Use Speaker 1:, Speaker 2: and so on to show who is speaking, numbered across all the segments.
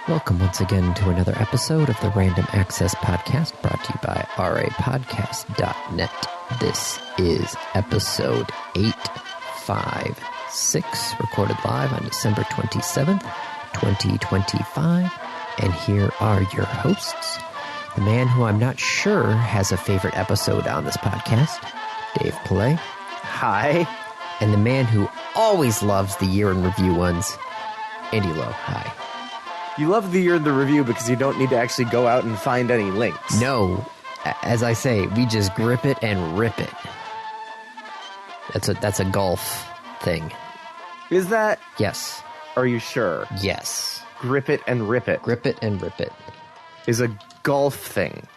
Speaker 1: Welcome once again to another episode of the Random Access Podcast, brought to you by rapodcast.net. This is episode 856, recorded live on December 27th, 2025. And here are your hosts. The man who I'm not sure has a favorite episode on this podcast, Dave Pillay.
Speaker 2: Hi.
Speaker 1: And the man who always loves the year in review ones, Andy Lowe. Hi.
Speaker 2: You love the year in the review because you don't need to actually go out and find any links.
Speaker 1: No, as I say, we just grip it and rip it. That's a golf thing.
Speaker 2: Is that?
Speaker 1: Yes.
Speaker 2: Are you sure?
Speaker 1: Yes.
Speaker 2: Grip it and rip it.
Speaker 1: Grip it and rip it.
Speaker 2: Is a golf thing.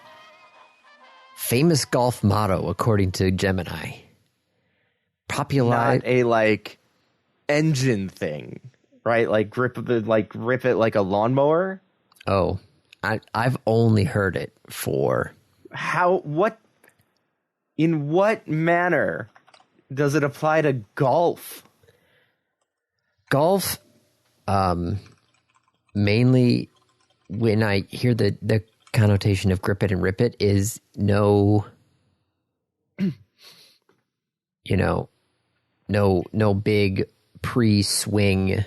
Speaker 1: Famous golf motto, according to Gemini.
Speaker 2: Not a, engine thing. Right? Rip it like a lawnmower?
Speaker 1: Oh, I've only heard it for...
Speaker 2: In what manner does it apply to golf?
Speaker 1: Golf, mainly when I hear the connotation of grip it and rip it is no big pre-swing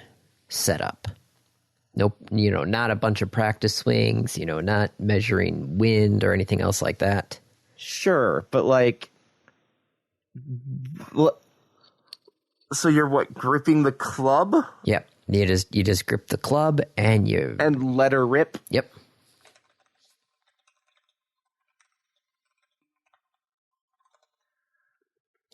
Speaker 1: setup. Nope, not a bunch of practice swings, not measuring wind or anything else like that.
Speaker 2: Sure, but so you're gripping the club?
Speaker 1: Yep. You just grip the club and
Speaker 2: let her rip?
Speaker 1: Yep.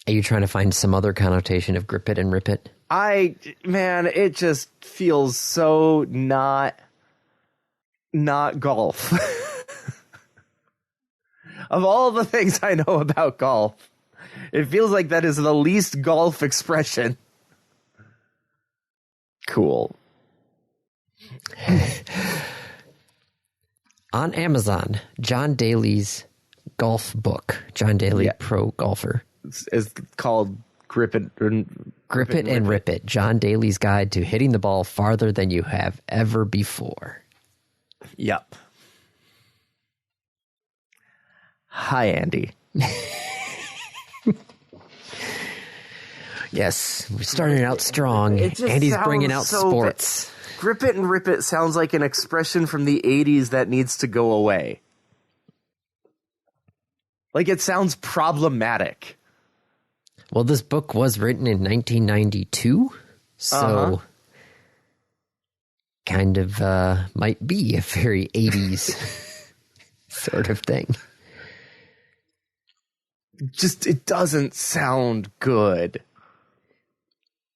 Speaker 1: Are you trying to find some other connotation of grip it and rip it?
Speaker 2: It just feels so not golf. Of all the things I know about golf, it feels like that is the least golf expression. Cool.
Speaker 1: On Amazon, John Daly's golf book, John Daly, Pro Golfer,
Speaker 2: is called Grip It and
Speaker 1: Rip It, John Daly's Guide to Hitting the Ball Farther Than You Have Ever Before.
Speaker 2: Yep. Hi, Andy.
Speaker 1: Yes, we're starting out strong. Andy's bringing out sports.
Speaker 2: Grip it and rip it sounds like an expression from the 80s that needs to go away. It sounds problematic.
Speaker 1: Well, this book was written in 1992, so kind of might be a very 80s sort of thing.
Speaker 2: It doesn't sound good.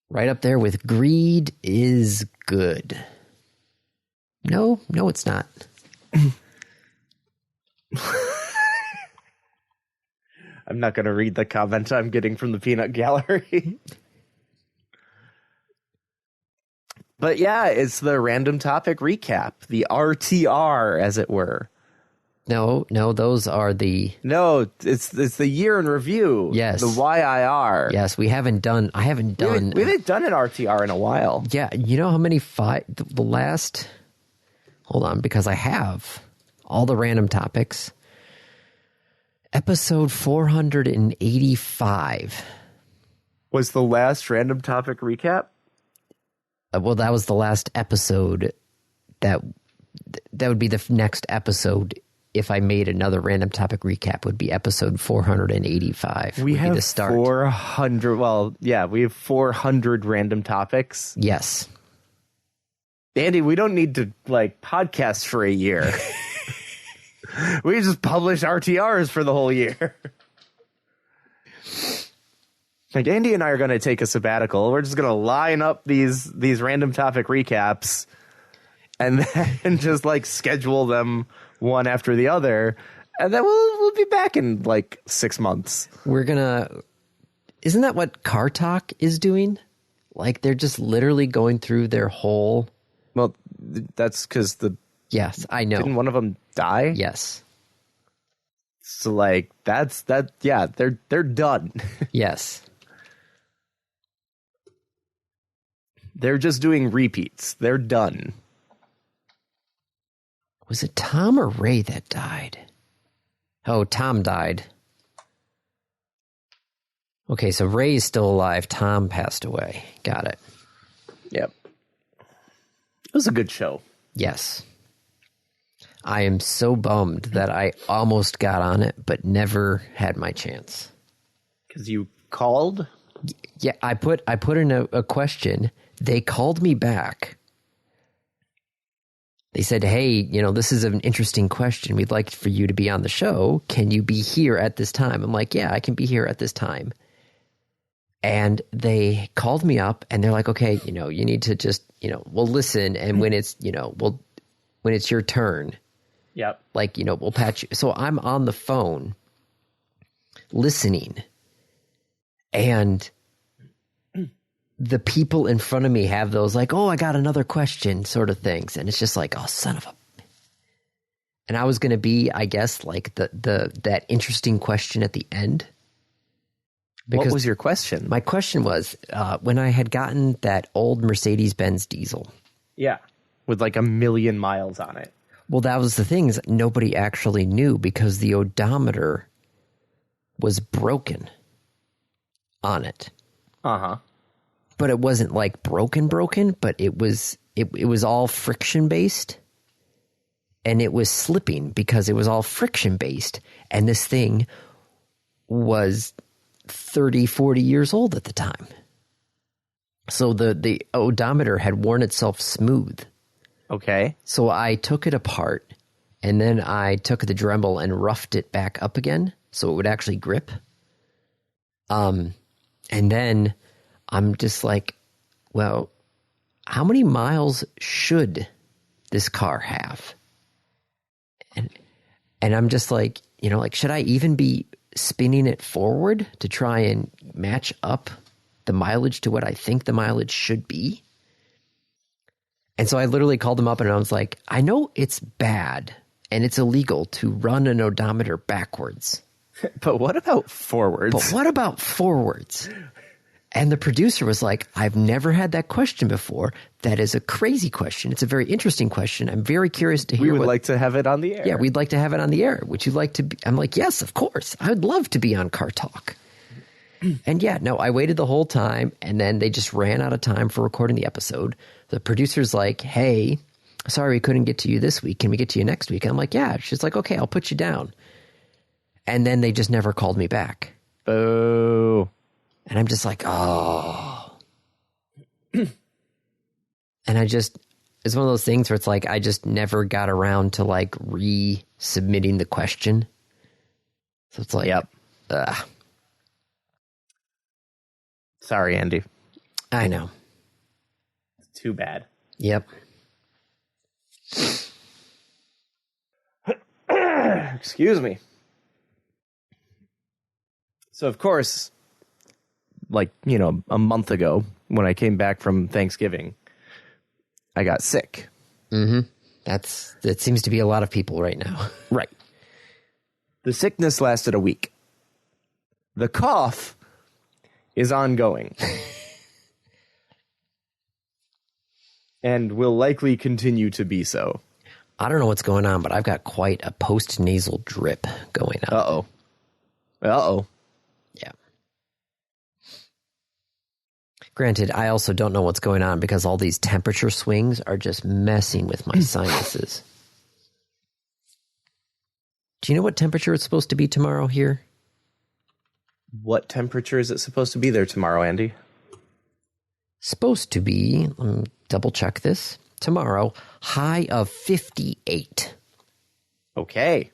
Speaker 1: Right up there with greed is good. No, it's not.
Speaker 2: I'm not going to read the comment I'm getting from the peanut gallery. But yeah, it's the random topic recap, the RTR, as it were.
Speaker 1: No, those are the...
Speaker 2: No, it's the year in review.
Speaker 1: Yes.
Speaker 2: The YIR.
Speaker 1: Yes, I haven't done... We haven't done
Speaker 2: an RTR in a while.
Speaker 1: Yeah, you know how many... The last... Hold on, because I have all the random topics. Episode 485.
Speaker 2: Was the last random topic recap?
Speaker 1: Well, that was the last episode. That would be the next episode. If I made another random topic recap, would be episode 485.
Speaker 2: We have
Speaker 1: the start.
Speaker 2: 400. Well, yeah, we have 400 random topics.
Speaker 1: Yes.
Speaker 2: Andy, we don't need to podcast for a year. We just publish RTRs for the whole year. Andy and I are going to take a sabbatical. We're just going to line up these random topic recaps and then just schedule them one after the other. And then we'll be back in 6 months.
Speaker 1: Isn't that what Car Talk is doing? They're just literally going through their whole...
Speaker 2: Well, that's because
Speaker 1: Yes, I know.
Speaker 2: Didn't one of them die?
Speaker 1: Yes.
Speaker 2: So yeah, they're done.
Speaker 1: Yes.
Speaker 2: They're just doing repeats. They're done.
Speaker 1: Was it Tom or Ray that died? Oh, Tom died. Okay, so Ray's still alive. Tom passed away. Got it.
Speaker 2: Yep. It was a good show.
Speaker 1: Yes. I am so bummed that I almost got on it, but never had my chance.
Speaker 2: Because you called?
Speaker 1: Yeah, I put in a question. They called me back. They said, hey, this is an interesting question. We'd like for you to be on the show. Can you be here at this time? I'm like, yeah, I can be here at this time. And they called me up and they're like, okay, you need to just, we'll listen. And when it's, when it's your turn,
Speaker 2: yep.
Speaker 1: Like, we'll patch you. So I'm on the phone listening, and the people in front of me have those like, oh, I got another question sort of things. And it's just like, oh, son of a. And I was going to be, I guess, like that interesting question at the end.
Speaker 2: Because what was your question?
Speaker 1: My question was, when I had gotten that old Mercedes-Benz diesel.
Speaker 2: Yeah. With like 1 million miles on it.
Speaker 1: Well, that was the thing, is nobody actually knew because the odometer was broken on it.
Speaker 2: Uh-huh.
Speaker 1: But it wasn't like broken, but it was all friction based, and it was slipping because it was all friction based. And this thing was 30, 40 years old at the time. So the odometer had worn itself smooth.
Speaker 2: Okay. So
Speaker 1: I took it apart, and then I took the Dremel and roughed it back up again so it would actually grip. And then I'm just like, well, how many miles should this car have? And I'm just like, should I even be spinning it forward to try and match up the mileage to what I think the mileage should be? And so I literally called them up and I was like, I know it's bad and it's illegal to run an odometer backwards.
Speaker 2: But what about forwards?
Speaker 1: And the producer was like, I've never had that question before. That is a crazy question. It's a very interesting question. I'm very curious to hear.
Speaker 2: We would like to have it on the air.
Speaker 1: Yeah, we'd like to have it on the air. Would you like to be? I'm like, yes, of course. I would love to be on Car Talk. And yeah, no, I waited the whole time, and then they just ran out of time for recording the episode. The producer's like, hey, sorry we couldn't get to you this week. Can we get to you next week? And I'm like, yeah. She's like, okay, I'll put you down. And then they just never called me back.
Speaker 2: Oh.
Speaker 1: And I'm just like, oh. And it's one of those things where it's like, I just never got around to like resubmitting the question. So it's like,
Speaker 2: yep. Sorry, Andy.
Speaker 1: I know.
Speaker 2: Too bad.
Speaker 1: Yep.
Speaker 2: Excuse me. So, of course, like, a month ago when I came back from Thanksgiving, I got sick.
Speaker 1: Mm-hmm. That seems to be a lot of people right now.
Speaker 2: Right. The sickness lasted a week. The cough is ongoing. And will likely continue to be so.
Speaker 1: I don't know what's going on, but I've got quite a post-nasal drip going on.
Speaker 2: Uh-oh.
Speaker 1: Yeah. Granted, I also don't know what's going on because all these temperature swings are just messing with my sinuses. Do you know what temperature it's supposed to be tomorrow here?
Speaker 2: What temperature is it supposed to be there tomorrow, Andy?
Speaker 1: Supposed to be, let me double check this, tomorrow, high of 58.
Speaker 2: Okay.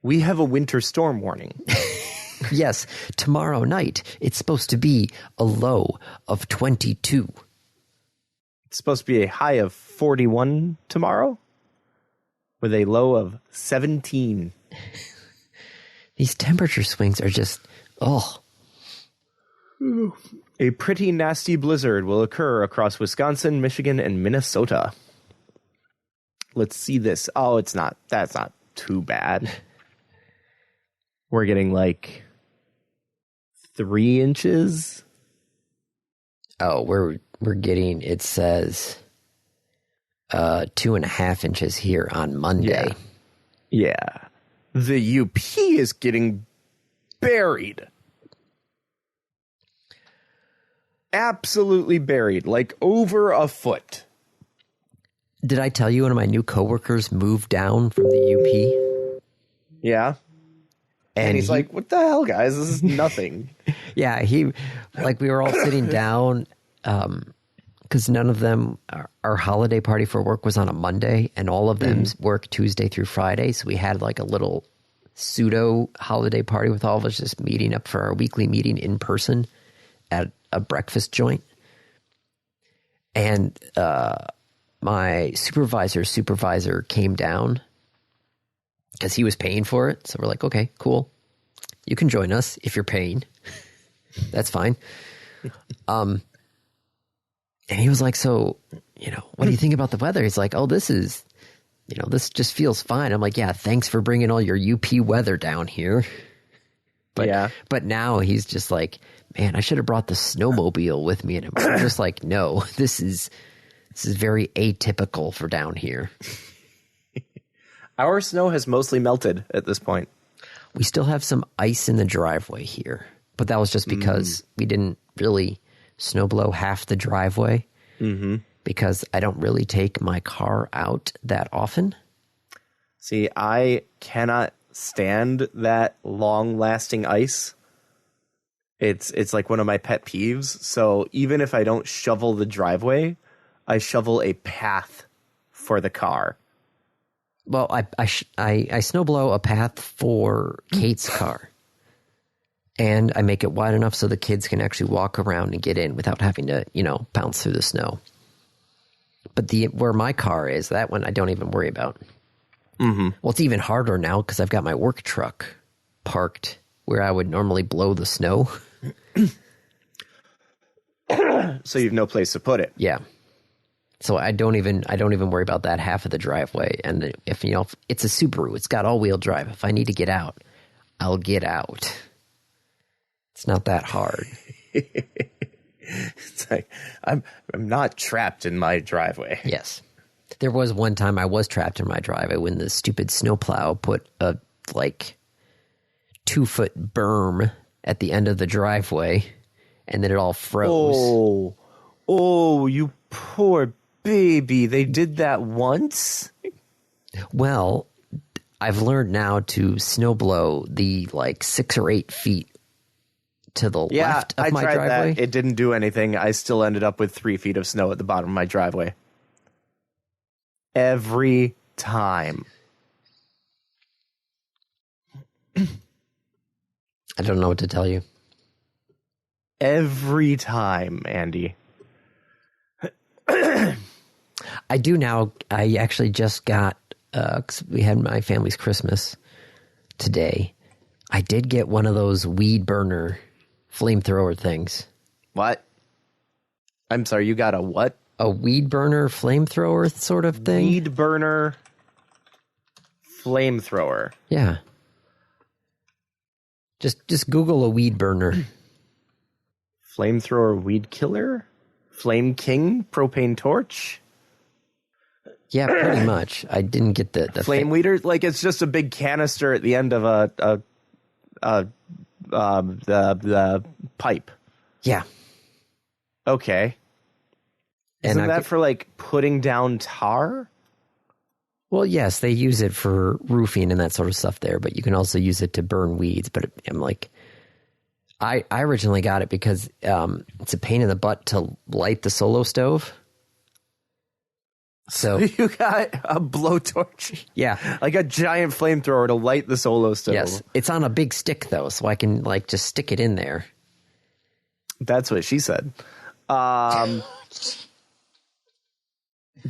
Speaker 2: We have a winter storm warning.
Speaker 1: Yes, tomorrow night, it's supposed to be a low of 22.
Speaker 2: It's supposed to be a high of 41 tomorrow, with a low of 17.
Speaker 1: These temperature swings are just,
Speaker 2: A pretty nasty blizzard will occur across Wisconsin, Michigan, and Minnesota. Let's see this. Oh, that's not too bad. We're getting like 3 inches.
Speaker 1: Oh, we're getting, it says, 2.5 inches here on Monday.
Speaker 2: Yeah. The UP is getting buried. Absolutely buried, like over a foot.
Speaker 1: Did I tell you one of my new coworkers moved down from the UP?
Speaker 2: Yeah. And he's like, what the hell, guys? This is nothing.
Speaker 1: Yeah, we were all sitting down because none of them, our holiday party for work was on a Monday, and all of them work Tuesday through Friday. So we had like a little pseudo holiday party with all of us just meeting up for our weekly meeting in person at a breakfast joint. And my supervisor came down because he was paying for it. So we're like, okay, cool. You can join us if you're paying. That's fine. And he was like, so, what do you think about the weather? He's like, oh, this just feels fine. I'm like, yeah, thanks for bringing all your UP weather down here. But now he's just like, man, I should have brought the snowmobile with me. And I'm just like, no, this is very atypical for down here.
Speaker 2: Our snow has mostly melted at this point.
Speaker 1: We still have some ice in the driveway here, but that was just because we didn't really snow blow half the driveway because I don't really take my car out that often.
Speaker 2: See, I cannot stand that long-lasting ice. It's like one of my pet peeves. So even if I don't shovel the driveway, I shovel a path for the car.
Speaker 1: Well, I snow blow a path for Kate's car, and I make it wide enough so the kids can actually walk around and get in without having to, bounce through the snow. But where my car is, that one I don't even worry about. Well, it's even harder now because I've got my work truck parked where I would normally blow the snow.
Speaker 2: So you have no place to put it.
Speaker 1: Yeah. So I don't even worry about that half of the driveway. And if it's a Subaru, it's got all-wheel drive. If I need to get out, I'll get out. It's not that hard.
Speaker 2: It's like I'm not trapped in my driveway.
Speaker 1: Yes. There was one time I was trapped in my driveway when the stupid snowplow put a 2-foot berm at the end of the driveway, and then it all froze.
Speaker 2: Oh, you poor baby. They did that once?
Speaker 1: Well, I've learned now to snowblow the 6 or 8 feet to the left of my driveway.
Speaker 2: That. It didn't do anything. I still ended up with 3 feet of snow at the bottom of my driveway. Every time.
Speaker 1: I don't know what to tell you.
Speaker 2: Every time, Andy.
Speaker 1: I do now. I actually just got, 'cause we had my family's Christmas today. I did get one of those weed burner flamethrower things.
Speaker 2: What? I'm sorry, you got a what?
Speaker 1: A weed burner flamethrower sort of thing?
Speaker 2: Weed burner flamethrower.
Speaker 1: Yeah. Just Google a weed burner.
Speaker 2: Flamethrower weed killer? Flame King propane torch?
Speaker 1: Yeah, pretty much. I didn't get the
Speaker 2: flame weeder. It's just a big canister at the end of the pipe.
Speaker 1: Yeah.
Speaker 2: Okay. Isn't that for putting down tar?
Speaker 1: Well, yes, they use it for roofing and that sort of stuff there, but you can also use it to burn weeds. But I'm I originally got it because it's a pain in the butt to light the Solo stove. So
Speaker 2: you got a blowtorch?
Speaker 1: Yeah.
Speaker 2: Like a giant flamethrower to light the Solo stove.
Speaker 1: Yes. It's on a big stick, though, so I can just stick it in there.
Speaker 2: That's what she said.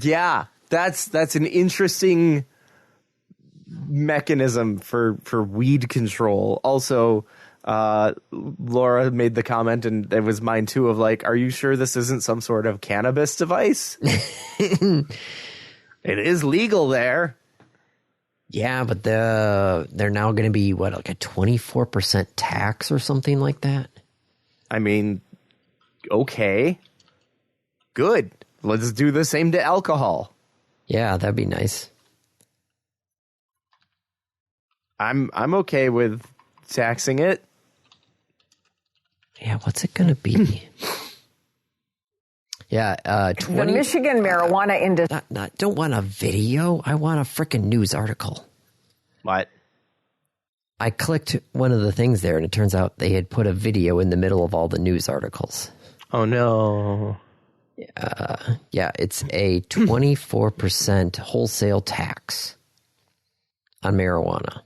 Speaker 2: Yeah, that's an interesting mechanism for weed control. Also, Laura made the comment, and it was mine too, of are you sure this isn't some sort of cannabis device? It is legal there.
Speaker 1: Yeah, but they're now going to be, a 24% tax or something like that?
Speaker 2: I mean, okay. Good. Let's do the same to alcohol.
Speaker 1: Yeah, that'd be nice.
Speaker 2: I'm okay with taxing it.
Speaker 1: Yeah, what's it going to be? Yeah,
Speaker 3: The Michigan marijuana industry.
Speaker 1: Don't want a video. I want a freaking news article.
Speaker 2: What?
Speaker 1: I clicked one of the things there, and it turns out they had put a video in the middle of all the news articles.
Speaker 2: Oh, no.
Speaker 1: Yeah, it's a 24% wholesale tax on marijuana.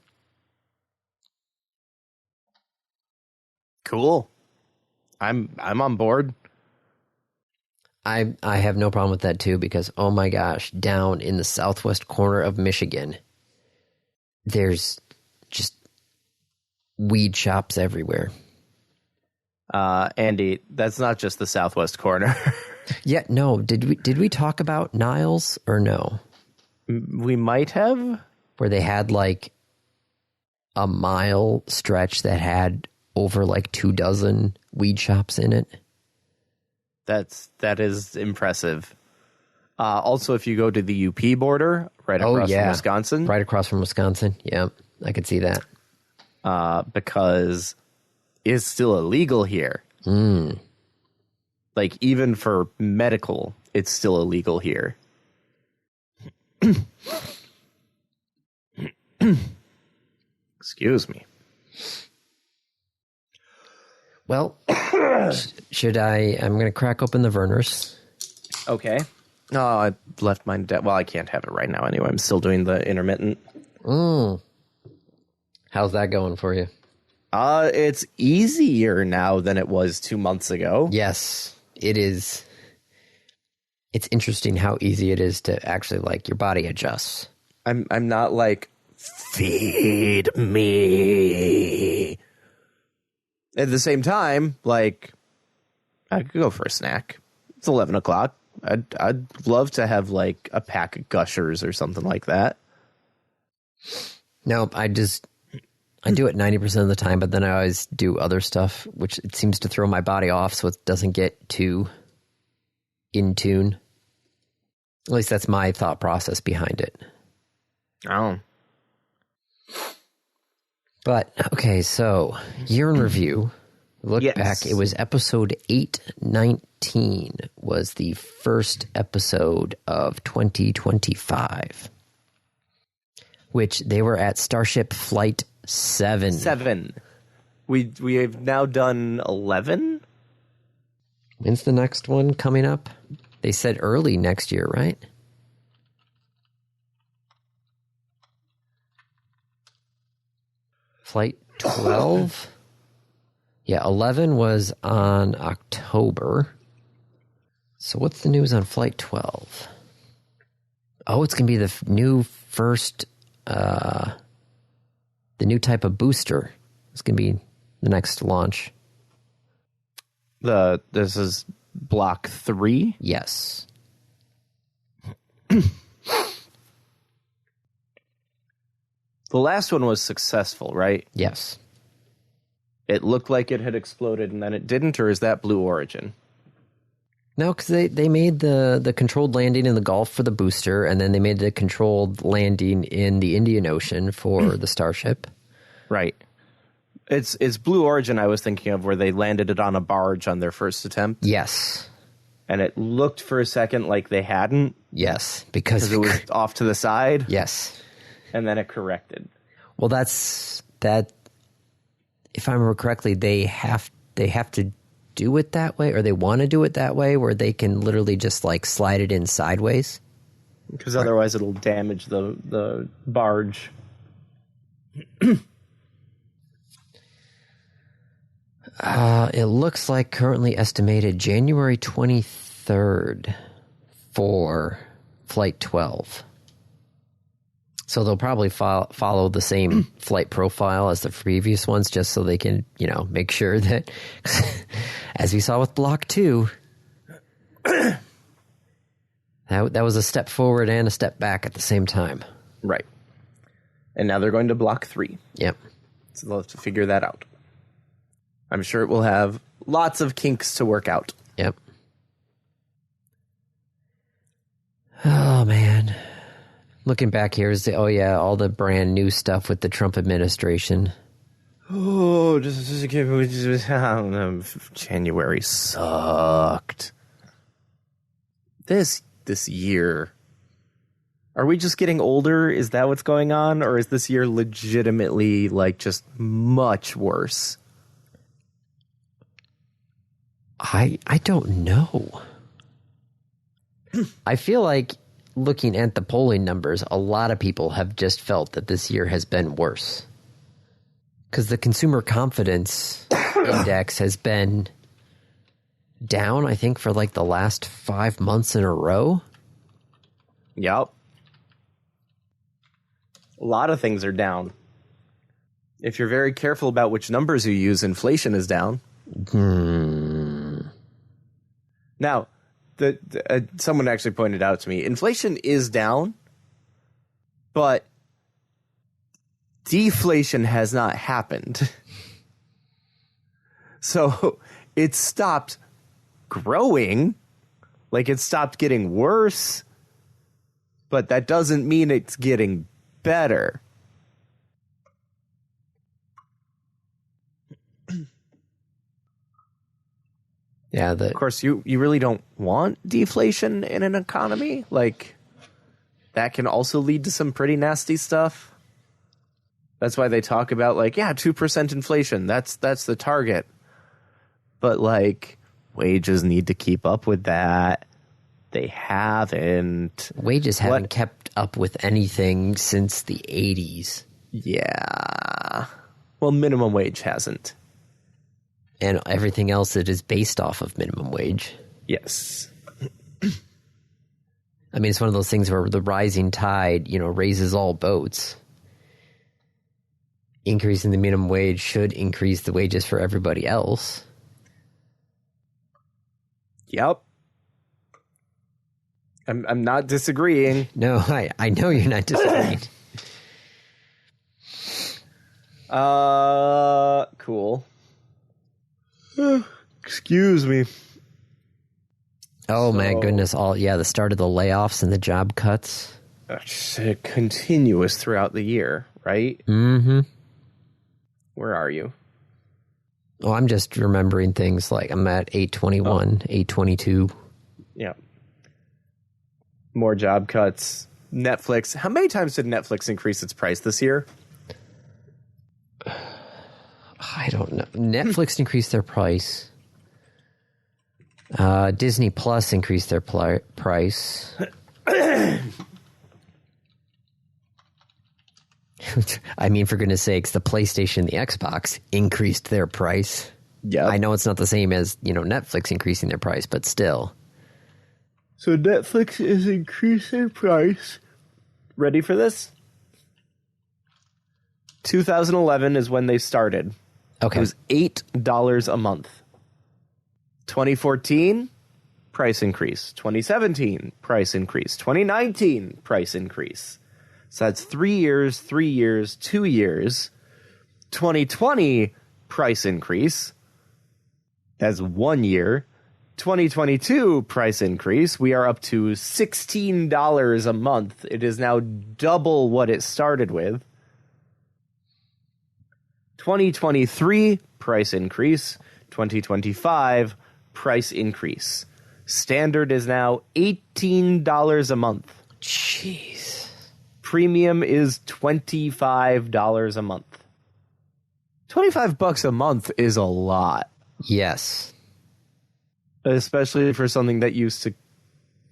Speaker 2: Cool. I'm on board.
Speaker 1: I have no problem with that too, because oh my gosh, down in the southwest corner of Michigan, there's just weed shops everywhere.
Speaker 2: Andy, that's not just the southwest corner.
Speaker 1: Yeah, no. Did we talk about Niles or no?
Speaker 2: We might have.
Speaker 1: Where they had like a mile stretch that had over like 24 weed shops in it.
Speaker 2: That is impressive. Also, if you go to the UP border, right across from Wisconsin.
Speaker 1: Right across from Wisconsin. Yeah, I could see that.
Speaker 2: Because it's still illegal here. Like, even for medical, it's still illegal here. Excuse me.
Speaker 1: Well, should I? I'm going to crack open the Vernors.
Speaker 2: Okay. Oh, I left mine dead. Well, I can't have it right now anyway. I'm still doing the intermittent.
Speaker 1: How's that going for you?
Speaker 2: It's easier now than it was 2 months ago.
Speaker 1: Yes, it is. It's interesting how easy it is to actually, like, your body adjusts.
Speaker 2: I'm not like, feed me. At the same time, like, I could go for a snack. It's 11 o'clock. I'd love to have like a pack of Gushers or something like that.
Speaker 1: No, I do it 90% of the time, but then I always do other stuff, which it seems to throw my body off so it doesn't get too in tune. At least that's my thought process behind it.
Speaker 2: Oh.
Speaker 1: But, okay, so year in review. Look back, it was episode 819 was the first episode of 2025, which they were at Starship Flight 7.
Speaker 2: 7. We have now done 11?
Speaker 1: When's the next one coming up? They said early next year, right? Flight 12? Yeah, 11 was on October. So what's the news on Flight 12? Oh, it's going to be the new first, the new type of booster. It's going to be the next launch.
Speaker 2: This is Block 3?
Speaker 1: Yes.
Speaker 2: The last one was successful, right?
Speaker 1: Yes.
Speaker 2: It looked like it had exploded and then it didn't, or is that Blue Origin?
Speaker 1: No, because they made the controlled landing in the Gulf for the booster, and then they made the controlled landing in the Indian Ocean for the Starship.
Speaker 2: Right. It's Blue Origin I was thinking of, where they landed it on a barge on their first attempt.
Speaker 1: Yes.
Speaker 2: And it looked for a second like they hadn't.
Speaker 1: Yes, because
Speaker 2: it was off to the side.
Speaker 1: Yes.
Speaker 2: And then it corrected.
Speaker 1: Well, that's that. If I remember correctly, they have to do it that way, or they want to do it that way, where they can literally just like slide it in sideways.
Speaker 2: Because otherwise, it'll damage the barge.
Speaker 1: It looks like currently estimated January 23rd for Flight 12. So they'll probably follow the same flight profile as the previous ones, just so they can, make sure that, as we saw with Block 2, that was a step forward and a step back at the same time.
Speaker 2: Right. And now they're going to Block 3.
Speaker 1: Yep.
Speaker 2: So they'll have to figure that out. I'm sure it will have lots of kinks to work out.
Speaker 1: Yep. Oh, man. Looking back here is all the brand new stuff with the Trump administration.
Speaker 2: Oh, January sucked. This year. Are we just getting older? Is that what's going on? Or is this year legitimately, like, just much worse?
Speaker 1: I don't know. I feel like, looking at the polling numbers, a lot of people have just felt that this year has been worse. Because the consumer confidence index has been down, I think, for like the last 5 months in a row.
Speaker 2: Yep. A lot of things are down. If you're very careful about which numbers you use, inflation is down. Now, someone actually pointed out to me, inflation is down, but deflation has not happened. So it stopped growing, like it stopped getting worse, but that doesn't mean it's getting better.
Speaker 1: Yeah,
Speaker 2: of course, you really don't want deflation in an economy. Like, that can also lead to some pretty nasty stuff. That's why they talk about, like, 2% inflation. That's the target. But, like, wages need to keep up with that. They haven't.
Speaker 1: Wages haven't kept up with anything since the 80s.
Speaker 2: Yeah. Well, minimum wage hasn't.
Speaker 1: And everything else that is based off of minimum wage.
Speaker 2: Yes.
Speaker 1: I mean, it's one of those things where the rising tide, raises all boats. Increasing the minimum wage should increase the wages for everybody else.
Speaker 2: Yep. I'm not disagreeing.
Speaker 1: No, I know you're not disagreeing.
Speaker 2: Cool. Excuse me.
Speaker 1: Oh, my goodness. The start of the layoffs and the job cuts.
Speaker 2: Continuous throughout the year, right?
Speaker 1: Mm-hmm.
Speaker 2: Where are you?
Speaker 1: Oh, I'm just remembering things like I'm at 821, 822.
Speaker 2: Yeah. More job cuts. Netflix. How many times did Netflix increase its price this year?
Speaker 1: I don't know. Netflix increased their price. Disney Plus increased their price. I mean, for goodness sakes, the PlayStation and the Xbox increased their price.
Speaker 2: Yeah.
Speaker 1: I know it's not the same as, Netflix increasing their price, but still.
Speaker 2: So Netflix is increasing price. Ready for this? 2011 is when they started.
Speaker 1: Okay.
Speaker 2: It was $8 a month. 2014, price increase. 2017, price increase. 2019, price increase. So that's 3 years, 2 years. 2020, price increase. That's 1 year. 2022, price increase. We are up to $16 a month. It is now double what it started with. 2023, price increase. 2025, price increase. Standard is now $18 a month.
Speaker 1: Jeez.
Speaker 2: Premium is $25 a month. $25 a month is a lot.
Speaker 1: Yes.
Speaker 2: Especially for something that used to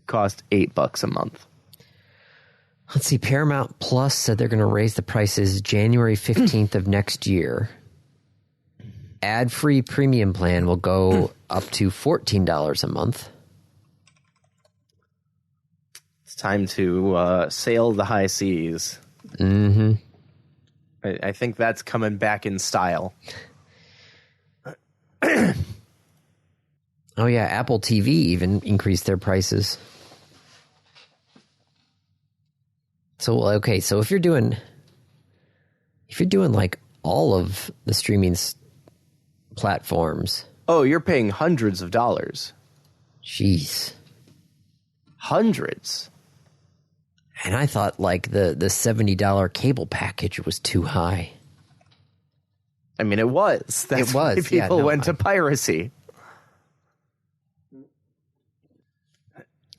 Speaker 2: cost $8 a month.
Speaker 1: Let's see. Paramount Plus said they're going to raise the prices January 15th of next year. Ad-free premium plan will go up to $14 a month.
Speaker 2: It's time to sail the high seas.
Speaker 1: Mm-hmm.
Speaker 2: I think that's coming back in style.
Speaker 1: Oh, yeah. Apple TV even increased their prices. So, okay. So if you're doing like all of the streaming platforms.
Speaker 2: Oh, you're paying hundreds of dollars.
Speaker 1: Jeez.
Speaker 2: Hundreds.
Speaker 1: And I thought like the $70 cable package was too high.
Speaker 2: I mean, it was. That's why people went to piracy.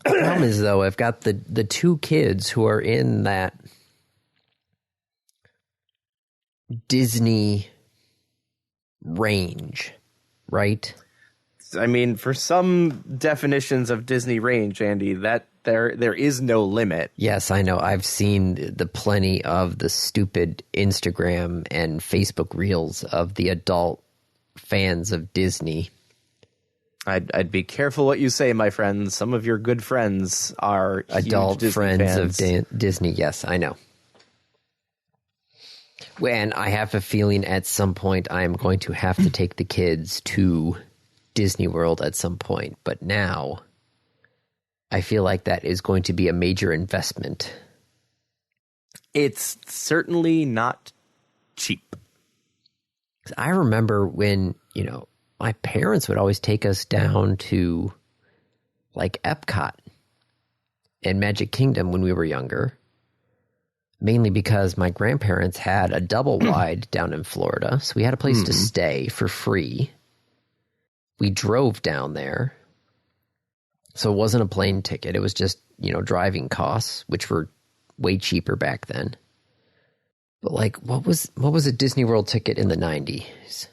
Speaker 1: The problem is, though, I've got the two kids who are in that Disney range, right?
Speaker 2: I mean, for some definitions of Disney range, Andy, that there is no limit.
Speaker 1: Yes, I know. I've seen the plenty of the stupid Instagram and Facebook reels of the adult fans of Disney.
Speaker 2: I'd be careful what you say, my friends. Some of your good friends are
Speaker 1: adult
Speaker 2: huge Disney
Speaker 1: friends
Speaker 2: fans.
Speaker 1: of Disney. Yes, I know. And I have a feeling at some point I am going to have to take the kids to Disney World at some point. But now I feel like that is going to be a major investment.
Speaker 2: It's certainly not cheap.
Speaker 1: I remember when, my parents would always take us down to like Epcot and Magic Kingdom when we were younger, mainly because my grandparents had a double wide down in Florida. So we had a place to stay for free. We drove down there. So it wasn't a plane ticket. It was just, driving costs, which were way cheaper back then. But like, what was a Disney World ticket in the 90s?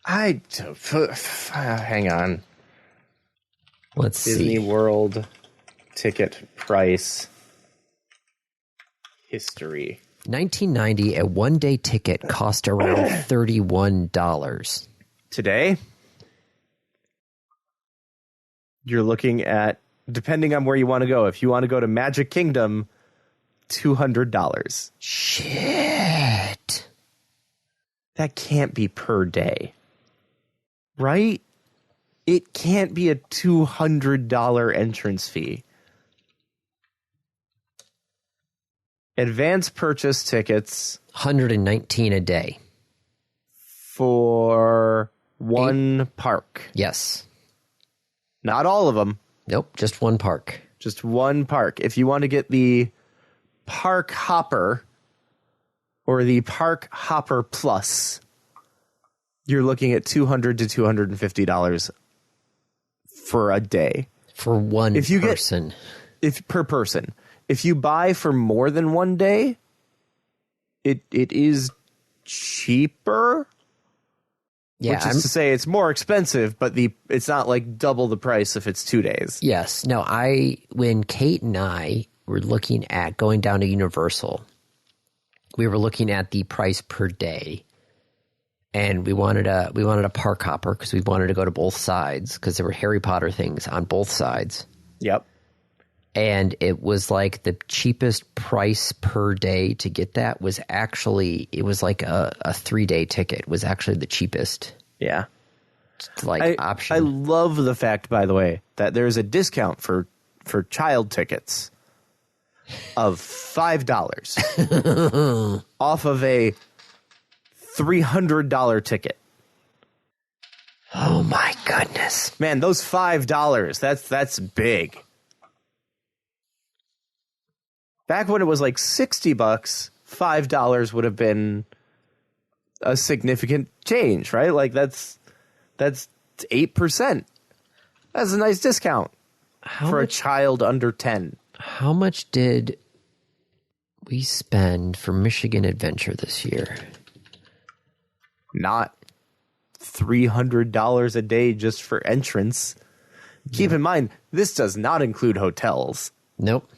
Speaker 2: Hang on.
Speaker 1: Let's see.
Speaker 2: Disney World ticket price history.
Speaker 1: 1990, a one-day ticket cost around $31.
Speaker 2: Today, you're looking at, depending on where you want to go, if you want to go to Magic Kingdom, $200.
Speaker 1: Shit.
Speaker 2: That can't be per day. Right? It can't be a $200 entrance fee. Advance purchase tickets.
Speaker 1: $119 a day.
Speaker 2: For one park.
Speaker 1: Yes.
Speaker 2: Not all of them.
Speaker 1: Nope, just one park.
Speaker 2: Just one park. If you want to get the Park Hopper or the Park Hopper Plus, you're looking at $200 to $250 for a day.
Speaker 1: For one person.
Speaker 2: Per person. If you buy for more than one day, it is cheaper.
Speaker 1: Yeah,
Speaker 2: which is to say it's more expensive, but it's not like double the price if it's 2 days.
Speaker 1: Yes. No, when Kate and I were looking at going down to Universal, we were looking at the price per day. And we wanted a park hopper because we wanted to go to both sides because there were Harry Potter things on both sides.
Speaker 2: Yep.
Speaker 1: And it was like the cheapest price per day to get that was actually, it was like a 3-day ticket was actually the cheapest.
Speaker 2: Yeah.
Speaker 1: Option.
Speaker 2: I love the fact, by the way, that there's a discount for child tickets of $5 off of a $300 ticket.
Speaker 1: Oh my goodness.
Speaker 2: Man, those $5, that's big. Back when it was like $60, $5 would have been a significant change, right? Like that's 8%. That's a nice discount for a child under 10.
Speaker 1: How much did we spend for Michigan Adventure this year?
Speaker 2: Not $300 a day just for entrance. Keep in mind, this does not include hotels.
Speaker 1: Nope.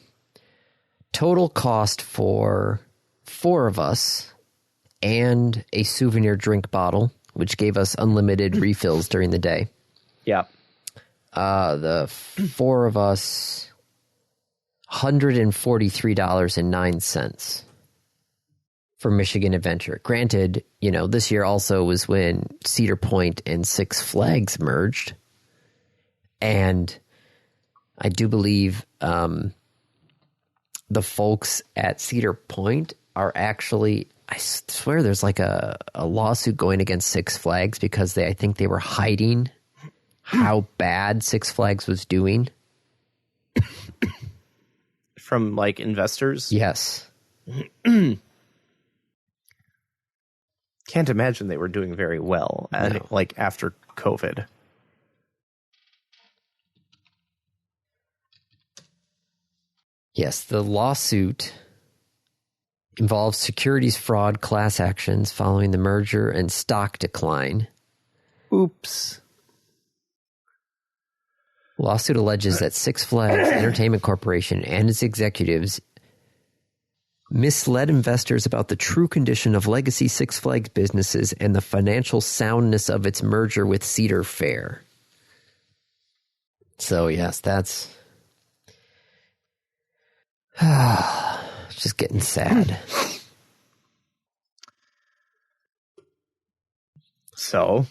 Speaker 1: Total cost for 4 of us and a souvenir drink bottle, which gave us unlimited refills during the day.
Speaker 2: Yeah.
Speaker 1: The 4 of us, $143.09 for Michigan Adventure. Granted, this year also was when Cedar Point and Six Flags merged. And I do believe the folks at Cedar Point are actually, I swear there's like a lawsuit going against Six Flags because I think they were hiding how bad Six Flags was doing.
Speaker 2: from like investors.
Speaker 1: Yes.
Speaker 2: Can't imagine they were doing very well like after COVID.
Speaker 1: Yes, the lawsuit involves securities fraud class actions following the merger and stock decline.
Speaker 2: Oops.
Speaker 1: Lawsuit alleges that Six Flags Entertainment Corporation and its executives misled investors about the true condition of legacy Six Flags businesses and the financial soundness of its merger with Cedar Fair. So, yes, that's just getting sad.
Speaker 2: So,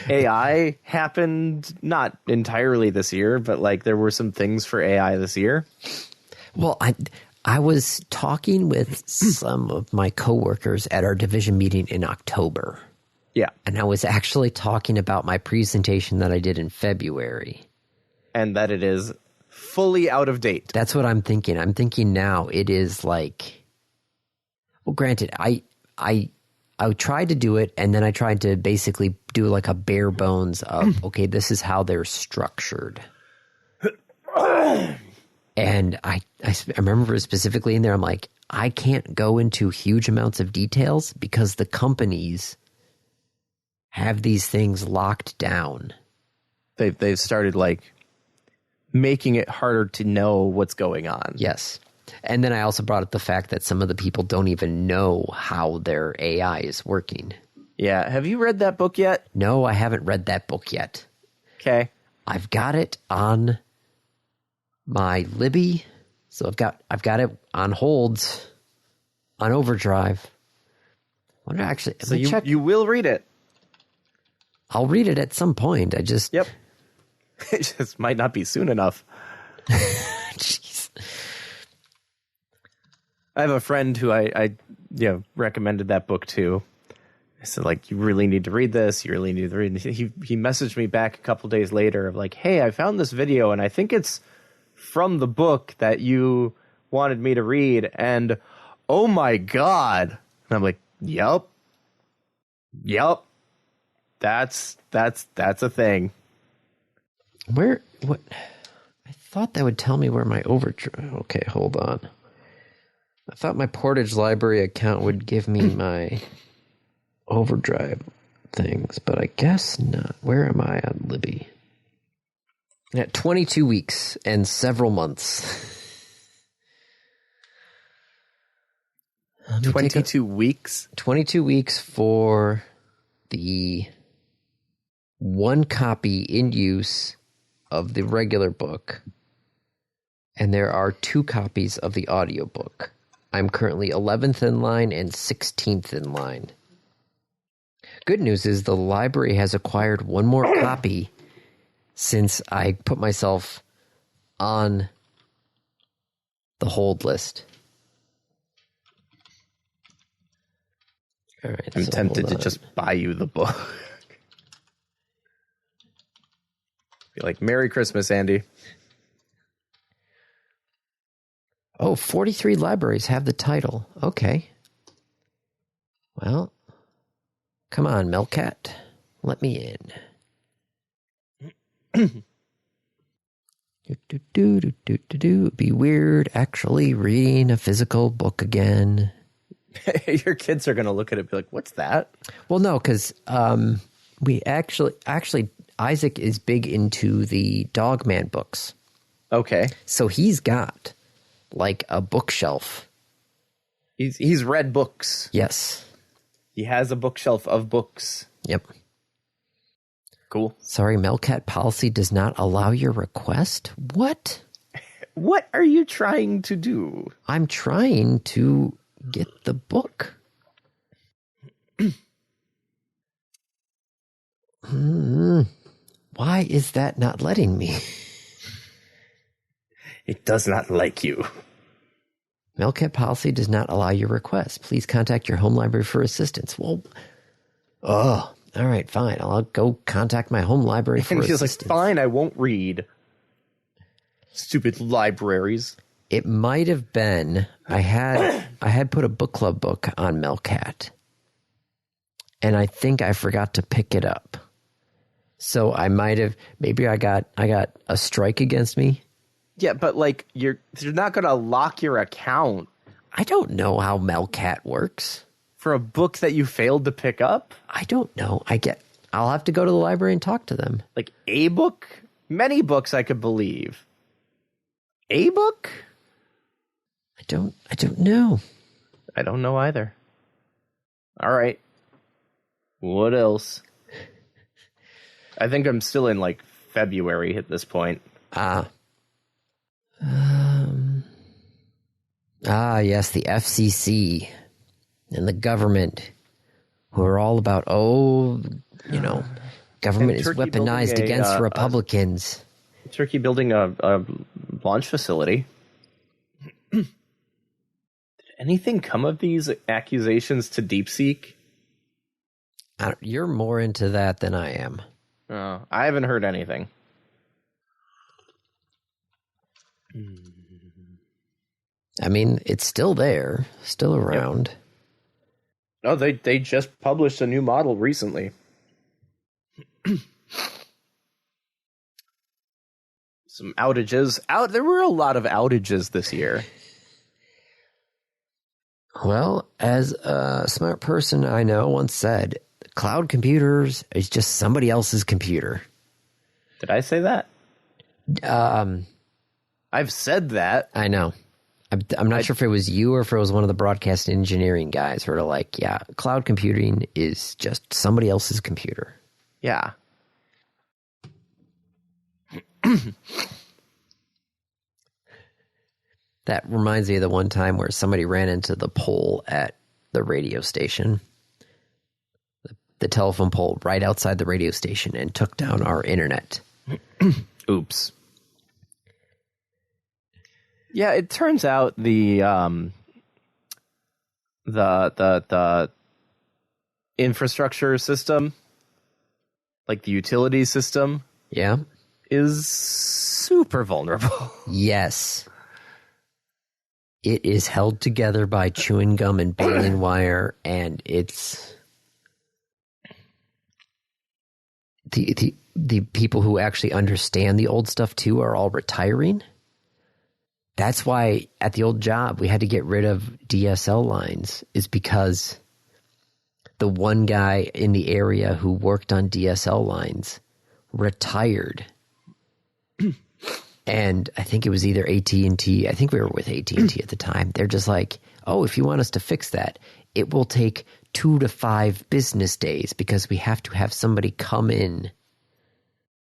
Speaker 2: AI happened not entirely this year, but like there were some things for AI this year.
Speaker 1: Well, I was talking with some of my coworkers at our division meeting in October.
Speaker 2: Yeah.
Speaker 1: And I was actually talking about my presentation that I did in February.
Speaker 2: And that it is fully out of date.
Speaker 1: That's what I'm thinking. I'm thinking now it is like, well, granted, I tried to do it, and then I tried to basically do like a bare bones of, okay, this is how they're structured. And I remember specifically in there, I'm like, I can't go into huge amounts of details because the companies have these things locked down.
Speaker 2: They've started like making it harder to know what's going on.
Speaker 1: Yes. And then I also brought up the fact that some of the people don't even know how their AI is working.
Speaker 2: Yeah. Have you read that book yet?
Speaker 1: No, I haven't read that book yet.
Speaker 2: Okay.
Speaker 1: I've got it on my Libby, so I've got it on holds, on overdrive. Wonder actually.
Speaker 2: So you will read it.
Speaker 1: I'll read it at some point. I just
Speaker 2: Yep. It just might not be soon enough.
Speaker 1: Jeez.
Speaker 2: I have a friend who I recommended that book to. I said, like, you really need to read this. You really need to read it. He messaged me back a couple days later of like, hey, I found this video and I think it's from the book that you wanted me to read. And oh my God. And I'm like, yep. That's a thing.
Speaker 1: What? I thought that would tell me where my overdrive. Okay, hold on. I thought my Portage Library account would give me my overdrive things, but I guess not. Where am I on Libby? At 22 weeks and several months.
Speaker 2: 22 weeks?
Speaker 1: 22 weeks for the one copy in use of the regular book, and there are 2 copies of the audiobook. I'm currently 11th in line and 16th in line. Good news is the library has acquired one more copy since I put myself on the hold list. All right,
Speaker 2: I'm tempted to just buy you the book. Be like, Merry Christmas, Andy.
Speaker 1: Oh, 43 libraries have the title. Okay. Well, come on, Melcat. Let me in. It'd be weird actually reading a physical book again.
Speaker 2: Your kids are going to look at it and be like, what's that?
Speaker 1: Well, no, because we actually, Isaac is big into the Dogman books.
Speaker 2: Okay.
Speaker 1: So he's got like a bookshelf.
Speaker 2: He's read books.
Speaker 1: Yes.
Speaker 2: He has a bookshelf of books.
Speaker 1: Yep.
Speaker 2: Cool.
Speaker 1: Sorry, Melcat policy does not allow your request? What?
Speaker 2: What are you trying to do?
Speaker 1: I'm trying to get the book. Why is that not letting me?
Speaker 2: It does not like you.
Speaker 1: Melcat policy does not allow your request. Please contact your home library for assistance. Well, All right, fine. I'll go contact my home library for
Speaker 2: And she's like,
Speaker 1: assistance.
Speaker 2: fine, I won't read. Stupid libraries.
Speaker 1: It might have been I had put a book club book on Melcat, and I think I forgot to pick it up. So I might have maybe I got a strike against me.
Speaker 2: Yeah, but like you're not going to lock your account
Speaker 1: I don't know how Melcat works.
Speaker 2: for a book that you failed to pick up.
Speaker 1: I don't know. I'll have to go to the library and talk to them.
Speaker 2: Like a book, many books I could believe. A book?
Speaker 1: I don't know.
Speaker 2: I don't know either. All right. What else? I think I'm still in like February at this point.
Speaker 1: Yes, the FCC and the government, who are all about, government is
Speaker 2: Turkey
Speaker 1: weaponized
Speaker 2: building
Speaker 1: against Republicans.
Speaker 2: Turkey building a launch facility. Did anything come of these accusations to DeepSeek?
Speaker 1: You're more into that than I am.
Speaker 2: I haven't heard anything.
Speaker 1: I mean, it's still there, still around.
Speaker 2: No, they just published a new model recently. Some outages. There were a lot of outages this year.
Speaker 1: Well, as a smart person I know once said, cloud computers is just somebody else's computer.
Speaker 2: Did I say that? I've said that.
Speaker 1: I know. I'm not sure if it was you or if it was one of the broadcast engineering guys who are like, yeah, cloud computing is just somebody else's computer.
Speaker 2: Yeah.
Speaker 1: That reminds me of the one time where somebody ran into the pole at the radio station, the telephone pole right outside the radio station, and took down our internet.
Speaker 2: Oops. Yeah, it turns out the infrastructure system, like the utility system,
Speaker 1: Yeah?
Speaker 2: is super vulnerable.
Speaker 1: Yes. It is held together by chewing gum and baling wire, and it's the people who actually understand the old stuff too are all retiring. That's why at the old job we had to get rid of DSL lines, is because the one guy in the area who worked on DSL lines retired. And I think it was either AT&T. I think we were with AT&T at the time. They're just like, oh, if you want us to fix that, it will take 2 to 5 business days because we have to have somebody come in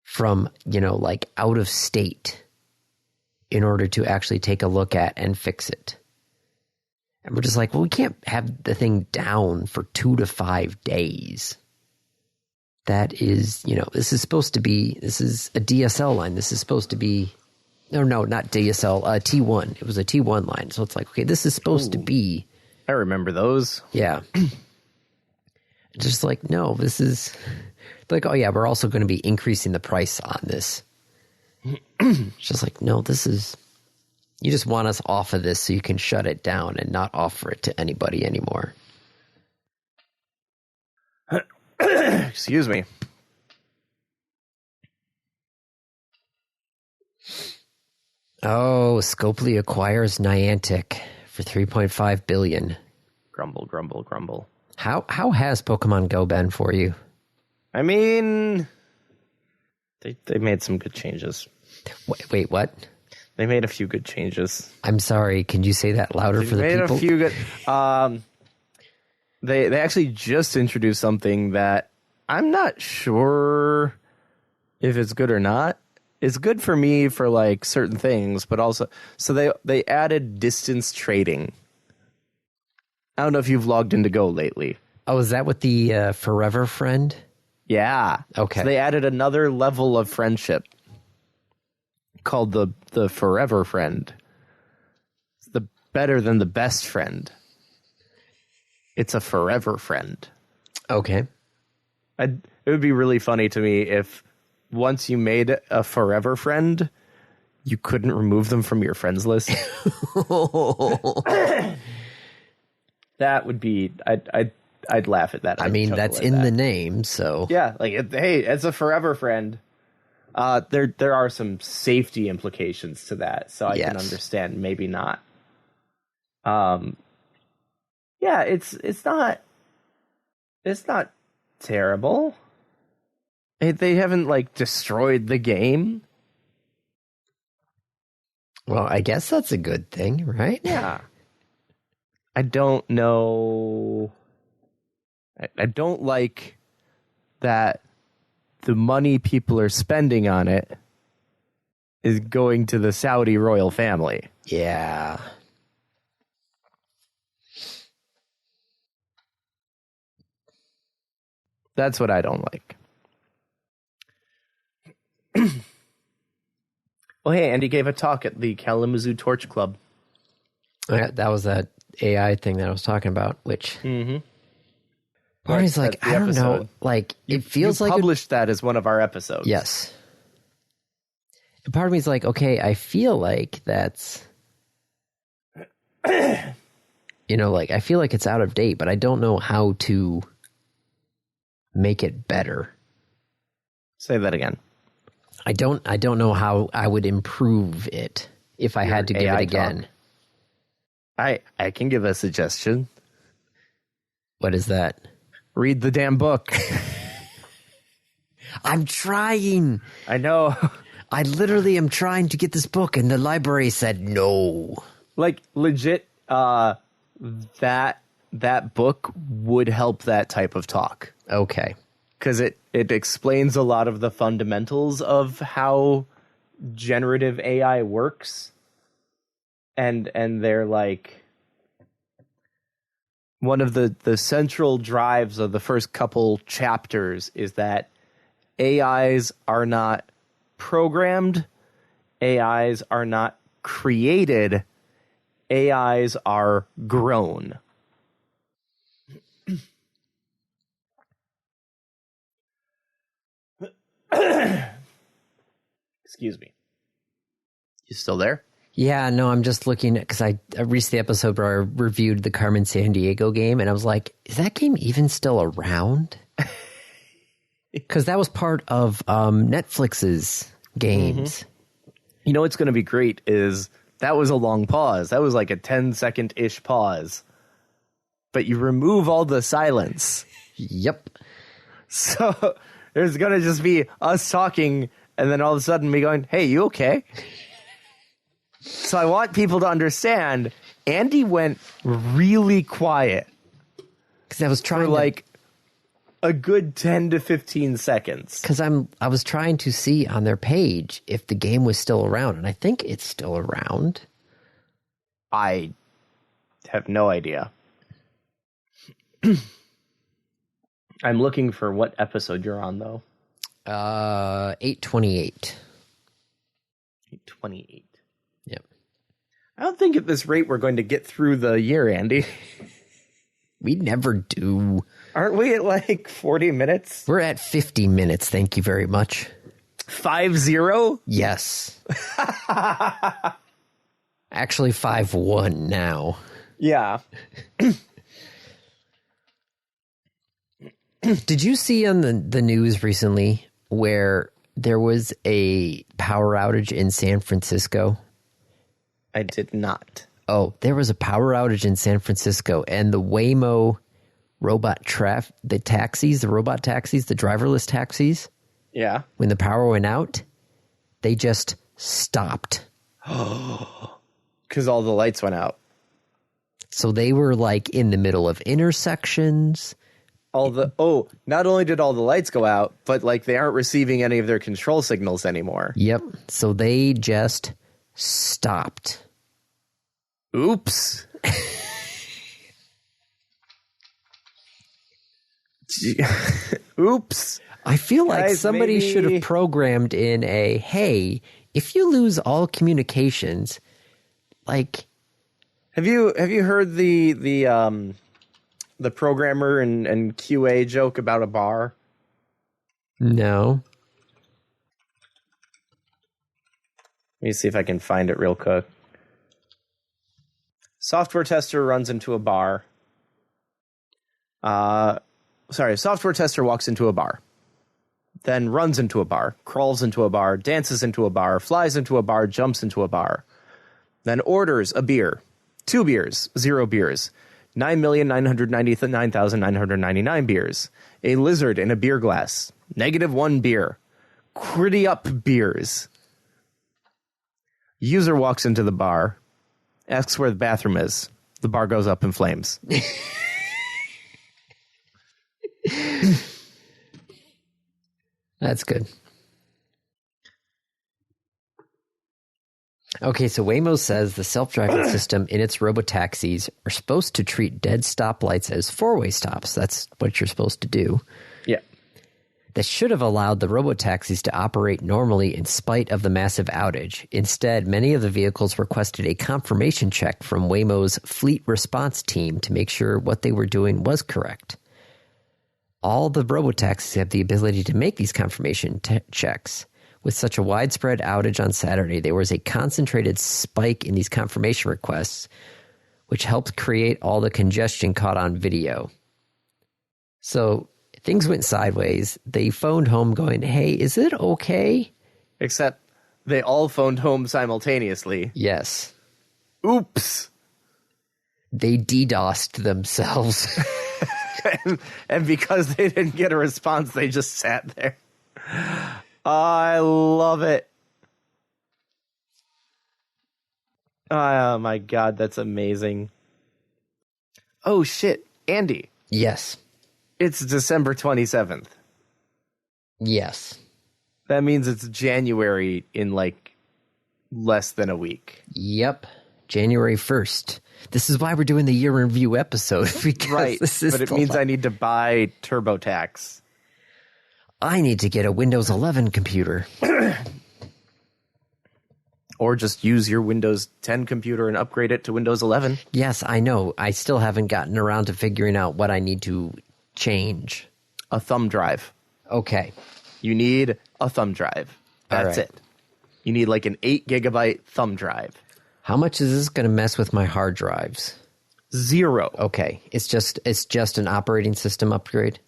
Speaker 1: from, like out of state in order to actually take a look at and fix it. And we're just like, well, we can't have the thing down for 2 to 5 days. That is, this is a DSL line. This is supposed to be, no, not DSL, T1. It was a T1 line. So it's like, okay, this is supposed to be.
Speaker 2: I remember those.
Speaker 1: Yeah. Just like, no, this is like, oh yeah, we're also going to be increasing the price on this. It's just like, no, you just want us off of this so you can shut it down and not offer it to anybody anymore.
Speaker 2: Excuse me.
Speaker 1: Oh, Scopely acquires Niantic for $3.5 billion.
Speaker 2: Grumble, grumble, grumble.
Speaker 1: How has Pokemon Go been for you?
Speaker 2: I mean, they made some good changes.
Speaker 1: Wait, what?
Speaker 2: They made a few good changes.
Speaker 1: I'm sorry. Can you say that louder for the people?
Speaker 2: They made a few good. They actually just introduced something that I'm not sure if it's good or not. It's good for me for like certain things, but also so they added distance trading. I don't know if you've logged into Go lately.
Speaker 1: Oh, is that with the Forever Friend?
Speaker 2: Yeah.
Speaker 1: Okay.
Speaker 2: So they added another level of friendship called the Forever Friend. It's the better than the best friend. It's a forever friend.
Speaker 1: Okay.
Speaker 2: It would be really funny to me if once you made a forever friend, you couldn't remove them from your friends list. That would be, I'd laugh at that.
Speaker 1: I mean, that's in the name, so.
Speaker 2: Yeah, like, hey, it's a forever friend. There are some safety implications to that, so I can understand maybe not. Yeah, it's not terrible. They haven't like destroyed the game.
Speaker 1: Well, I guess that's a good thing, right?
Speaker 2: Yeah. I don't know. I don't like that the money people are spending on it is going to the Saudi royal family.
Speaker 1: Yeah.
Speaker 2: That's what I don't like. Well, hey, Andy gave a talk at the Kalamazoo Torch Club.
Speaker 1: That was that AI thing that I was talking about, which...
Speaker 2: Mm-hmm.
Speaker 1: Part is like, I don't know, like, it feels like...
Speaker 2: You published that as one of our episodes.
Speaker 1: Yes. Part of me is like, okay, I feel like that's... you know, like, I feel like it's out of date, but I don't know how to make it better.
Speaker 2: Say that again.
Speaker 1: I don't know how I would improve it if I had to give it again.
Speaker 2: I can give a suggestion.
Speaker 1: What is that?
Speaker 2: Read the damn book.
Speaker 1: I'm trying.
Speaker 2: I know.
Speaker 1: I literally am trying to get this book, and the library said no.
Speaker 2: Like, legit, that book would help that type of talk.
Speaker 1: Okay.
Speaker 2: Because it explains a lot of the fundamentals of how generative AI works. And they're like... One of the central drives of the first couple chapters is that AIs are not programmed, AIs are not created, AIs are grown. Excuse me. You still there?
Speaker 1: Yeah, no, I'm just looking at, because I reached the episode where I reviewed the Carmen Sandiego game, and I was like, is that game even still around? Because that was part of Netflix's games.
Speaker 2: Mm-hmm. You know what's going to be great is that was a long pause. That was like a 10-second-ish pause. But you remove all the silence.
Speaker 1: Yep.
Speaker 2: So there's going to just be us talking, and then all of a sudden me going, hey, you okay? So I want people to understand, Andy went really quiet.
Speaker 1: Because I was trying
Speaker 2: for like a good 10 to 15 seconds.
Speaker 1: Because I was trying to see on their page if the game was still around, and I think it's still around.
Speaker 2: I have no idea. I'm looking for what episode you're on, though.
Speaker 1: 828.
Speaker 2: 828.
Speaker 1: Yep.
Speaker 2: I don't think at this rate we're going to get through the year, Andy.
Speaker 1: We never do.
Speaker 2: Aren't we at like 40 minutes?
Speaker 1: We're at 50 minutes, thank you very much.
Speaker 2: 5-0?
Speaker 1: Yes. Actually 5-1 now.
Speaker 2: Yeah.
Speaker 1: Did you see on the news recently where there was a power outage in San Francisco?
Speaker 2: I did not.
Speaker 1: Oh, there was a power outage in San Francisco, and the Waymo robot the robot taxis, the driverless taxis.
Speaker 2: Yeah.
Speaker 1: When the power went out, they just stopped.
Speaker 2: Because all the lights went out.
Speaker 1: So they were like in the middle of intersections.
Speaker 2: Not only did all the lights go out, but like they aren't receiving any of their control signals anymore.
Speaker 1: Yep. So they just stopped.
Speaker 2: Oops. Oops.
Speaker 1: I feel like
Speaker 2: Guys,
Speaker 1: somebody should have programmed in hey, if you lose all communications, like...
Speaker 2: Have you heard the programmer and QA joke about a bar?
Speaker 1: No.
Speaker 2: Let me see if I can find it real quick. Software tester runs into a bar. Software tester walks into a bar. Then runs into a bar, crawls into a bar, dances into a bar, flies into a bar, jumps into a bar. Then orders a beer. 2 beers, 0 beers. 9,999,999 beers. A lizard in a beer glass. -1 beer. Pretty up beers. User walks into the bar, asks where the bathroom is. The bar goes up in flames.
Speaker 1: That's good. Okay, so Waymo says the self-driving system in its robotaxis are supposed to treat dead stoplights as four-way stops. That's what you're supposed to do.
Speaker 2: Yeah.
Speaker 1: That should have allowed the robotaxis to operate normally in spite of the massive outage. Instead, many of the vehicles requested a confirmation check from Waymo's fleet response team to make sure what they were doing was correct. All the robotaxis have the ability to make these confirmation checks. With such a widespread outage on Saturday, there was a concentrated spike in these confirmation requests, which helped create all the congestion caught on video. So things went sideways. They phoned home going, hey, is it okay?
Speaker 2: Except they all phoned home simultaneously.
Speaker 1: Yes.
Speaker 2: Oops.
Speaker 1: They DDoSed themselves.
Speaker 2: and because they didn't get a response, they just sat there. I love it. Oh my God, that's amazing. Oh shit, Andy.
Speaker 1: Yes.
Speaker 2: It's December 27th.
Speaker 1: Yes.
Speaker 2: That means it's January in like less than a week.
Speaker 1: Yep. January 1st. This is why we're doing the year in review episode. Because
Speaker 2: right,
Speaker 1: this is
Speaker 2: but it means I need to buy TurboTax.
Speaker 1: I need to get a Windows 11 computer.
Speaker 2: Or just use your Windows 10 computer and upgrade it to Windows 11.
Speaker 1: Yes, I know. I still haven't gotten around to figuring out what I need to change.
Speaker 2: A thumb drive.
Speaker 1: Okay.
Speaker 2: You need a thumb drive. That's
Speaker 1: right.
Speaker 2: it. You need like an 8 gigabyte thumb drive.
Speaker 1: How much is this going to mess with my hard drives?
Speaker 2: 0.
Speaker 1: Okay. It's just an operating system upgrade?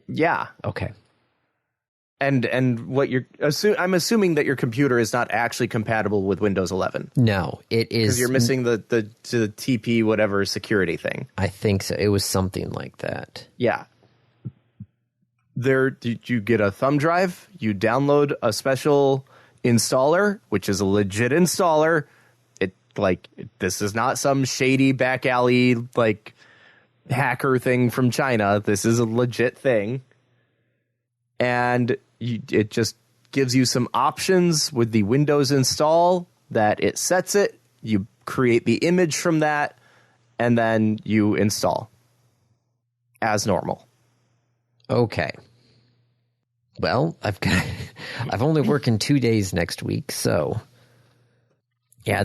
Speaker 2: Yeah.
Speaker 1: Okay.
Speaker 2: And what I'm assuming that your computer is not actually compatible with Windows 11.
Speaker 1: No, it is.
Speaker 2: Because you're missing the TP whatever security thing.
Speaker 1: I think so. It was something like that.
Speaker 2: Yeah. You get a thumb drive, you download a special installer, which is a legit installer. This is not some shady back alley like hacker thing from China. This is a legit thing. And it just gives you some options with the Windows install that it sets it. You create the image from that, and then you install as normal.
Speaker 1: Okay. Well, I've only working 2 days next week, so yeah,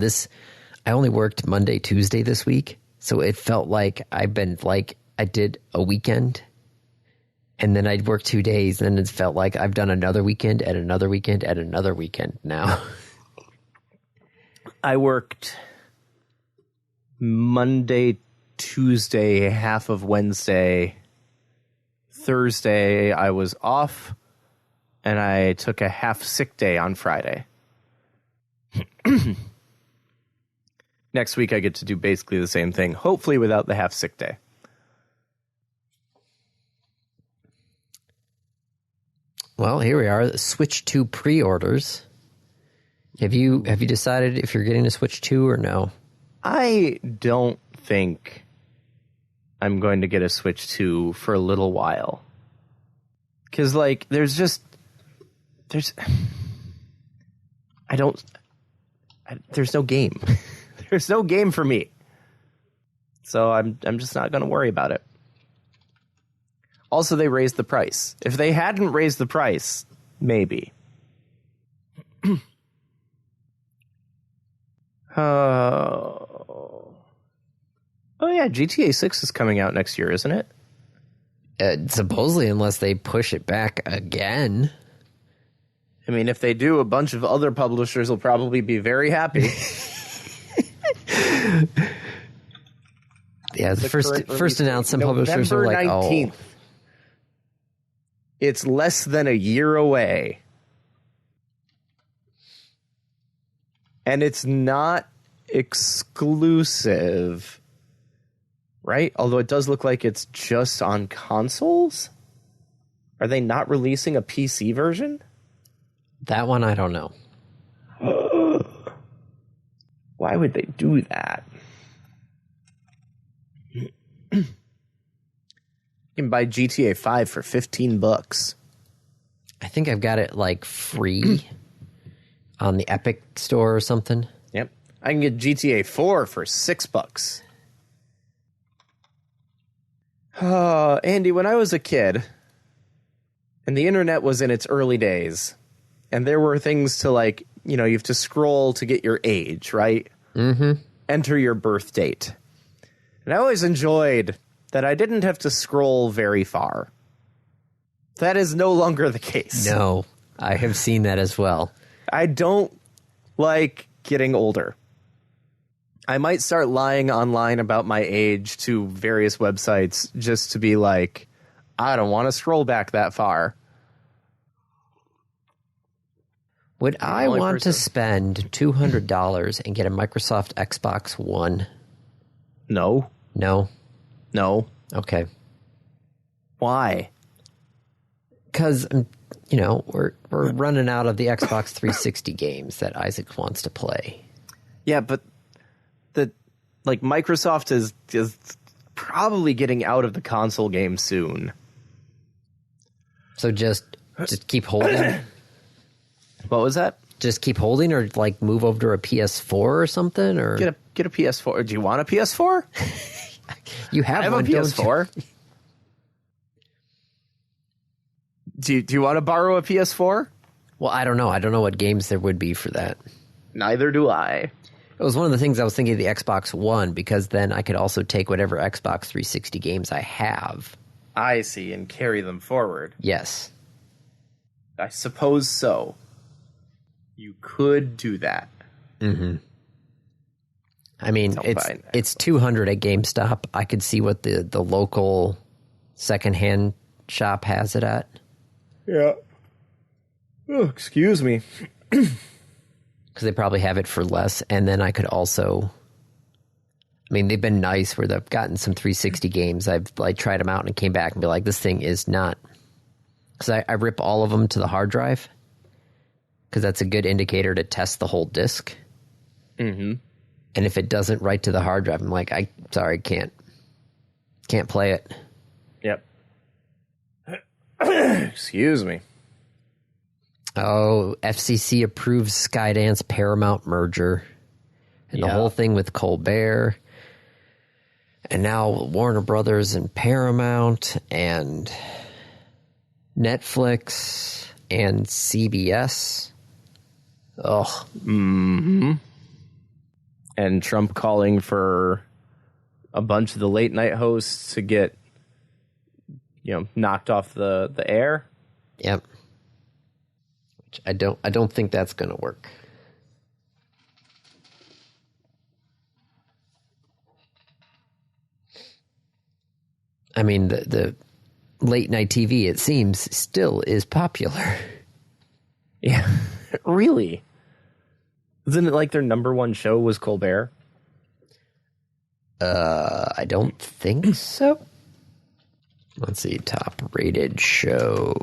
Speaker 1: I only worked Monday, Tuesday this week, so it felt like I did a weekend, and then I'd work 2 days, and it felt like I've done another weekend and another weekend and another weekend now.
Speaker 2: I worked Monday, Tuesday, half of Wednesday. Thursday, I was off, and I took a half sick day on Friday. Next week, I get to do basically the same thing, hopefully without the half sick day.
Speaker 1: Well, here we are. Switch 2 pre-orders. Have you decided if you're getting a Switch 2 or no?
Speaker 2: I don't think I'm going to get a Switch 2 for a little while. Because, there's no game. There's no game for me. So I'm just not going to worry about it. Also, they raised the price. If they hadn't raised the price, maybe. Oh yeah, GTA 6 is coming out next year, isn't it?
Speaker 1: Supposedly, unless they push it back again.
Speaker 2: I mean, if they do, a bunch of other publishers will probably be very happy.
Speaker 1: Yeah, the first announced some publishers are like,
Speaker 2: November 19th.
Speaker 1: oh.
Speaker 2: It's less than a year away. And it's not exclusive, right? Although it does look like it's just on consoles. Are they not releasing a PC version?
Speaker 1: That one, I don't know.
Speaker 2: Why would they do that? You can buy GTA 5 for $15.
Speaker 1: I think I've got it like free on the Epic store or something.
Speaker 2: Yep. I can get GTA 4 for $6. Andy, when I was a kid, and the internet was in its early days, and there were things to like, you know, you have to scroll to get your age, right?
Speaker 1: Mm-hmm.
Speaker 2: Enter your birth date. And I always enjoyed that I didn't have to scroll very far. That is no longer the case.
Speaker 1: No, I have seen that as well.
Speaker 2: I don't like getting older. I might start lying online about my age to various websites just to be like, I don't want to scroll back that far.
Speaker 1: Would I want to spend $200 and get a Microsoft Xbox One?
Speaker 2: No.
Speaker 1: No?
Speaker 2: No.
Speaker 1: Okay.
Speaker 2: Why?
Speaker 1: Because, you know, we're running out of the Xbox 360 games that Isaac wants to play.
Speaker 2: Yeah, but Microsoft is probably getting out of the console game soon.
Speaker 1: So just keep holding?
Speaker 2: What was that?
Speaker 1: Just keep holding, or like move over to a PS4 or something? Or
Speaker 2: get a PS4. Do you want a PS4?
Speaker 1: You have
Speaker 2: I have
Speaker 1: one,
Speaker 2: a PS4. Do you want to borrow a PS4?
Speaker 1: Well, I don't know. I don't know what games there would be for that.
Speaker 2: Neither do I.
Speaker 1: It was one of the things I was thinking of the Xbox One, because then I could also take whatever Xbox 360 games I have.
Speaker 2: I see, and carry them forward.
Speaker 1: Yes.
Speaker 2: I suppose so. You could do that.
Speaker 1: Mm-hmm. I mean, it's $200 at GameStop. I could see what the local secondhand shop has it at.
Speaker 2: Yeah. Oh, excuse me.
Speaker 1: Because they probably have it for less. And then I could also, I mean, they've been nice where they've gotten some 360 games. I've like tried them out and came back and be like, this thing is not. Because I rip all of them to the hard drive. Because that's a good indicator to test the whole disk.
Speaker 2: Mm-hmm.
Speaker 1: And if it doesn't write to the hard drive, I'm like, sorry, can't play it.
Speaker 2: Yep. Excuse me.
Speaker 1: Oh, FCC approves Skydance Paramount merger. And the whole thing with Colbert. And now Warner Brothers and Paramount and Netflix and CBS. Ugh.
Speaker 2: Mm-hmm. And Trump calling for a bunch of the late night hosts to get, knocked off the air.
Speaker 1: Yep. Which I don't think that's going to work. I mean, the late night TV, it seems, still is popular.
Speaker 2: Yeah. Really? Isn't it like their number one show was Colbert?
Speaker 1: I don't think so. Let's see, top rated show.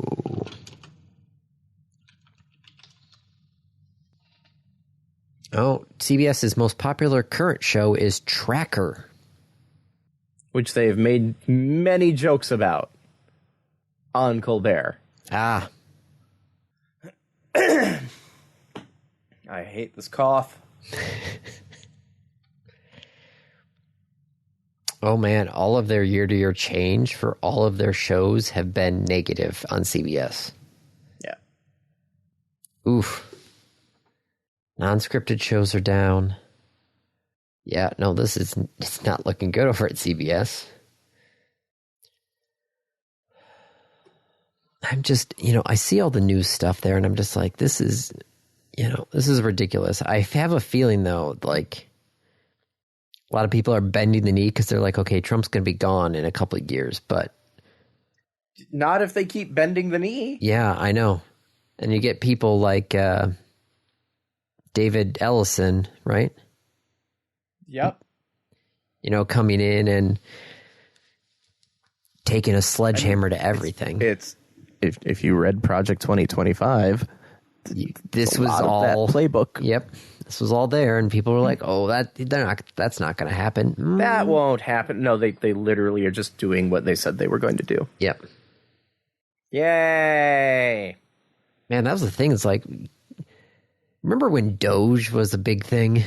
Speaker 1: Oh, CBS's most popular current show is Tracker,
Speaker 2: which they've made many jokes about on Colbert.
Speaker 1: Ah.
Speaker 2: I hate this cough.
Speaker 1: Oh man, all of their year-to-year change for all of their shows have been negative on CBS.
Speaker 2: Yeah.
Speaker 1: Oof. Non-scripted shows are down. Yeah, no, it's not looking good over at CBS. I'm just, I see all the news stuff there and I'm just like, this is ridiculous. I have a feeling though, like a lot of people are bending the knee because they're like, okay, Trump's going to be gone in a couple of years, but
Speaker 2: not if they keep bending the knee.
Speaker 1: Yeah, I know. And you get people like David Ellison, right?
Speaker 2: Yep.
Speaker 1: Coming in and taking a sledgehammer to everything.
Speaker 2: It's if you read Project 2025,
Speaker 1: this was all
Speaker 2: that playbook.
Speaker 1: Yep, this was all there, and people were like, "Oh, that's not going to happen.
Speaker 2: That won't happen." No, they literally are just doing what they said they were going to do.
Speaker 1: Yep.
Speaker 2: Yay!
Speaker 1: Man, that was the thing. It's like, remember when Doge was a big thing?